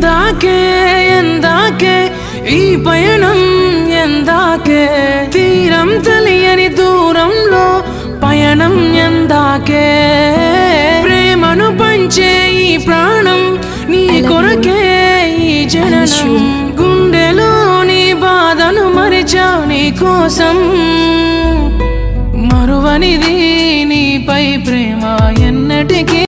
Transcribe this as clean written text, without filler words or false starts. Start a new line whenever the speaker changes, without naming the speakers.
ఎందాకే ఎందాకే ఈ పయనం ఎందాకే తీరం తెలియని దూరంలో పయనం ఎందాకే ప్రేమను పంచే ఈ ప్రాణం నీ కొరకే ఈ జననం గుండెలోని బాధను మరిచావు నీ కోసం మరువనిది నీపై ప్రేమ ఎన్నటికీ